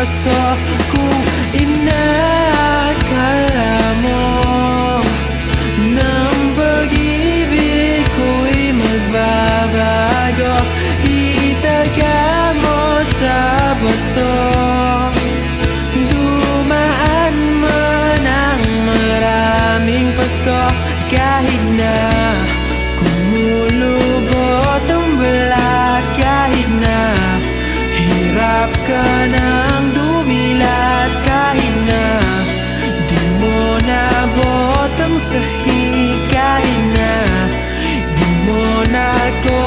Pasko. Kung inakala mo ng pag-ibig ko'y magbabago, itaga mo sa bato. Dumaan man ang maraming Pasko, kahit na kumulubot ang balat, kahit na hirap ka ng dumilat, kahit na di mo nabot ang sahig, kahit na di mo na ako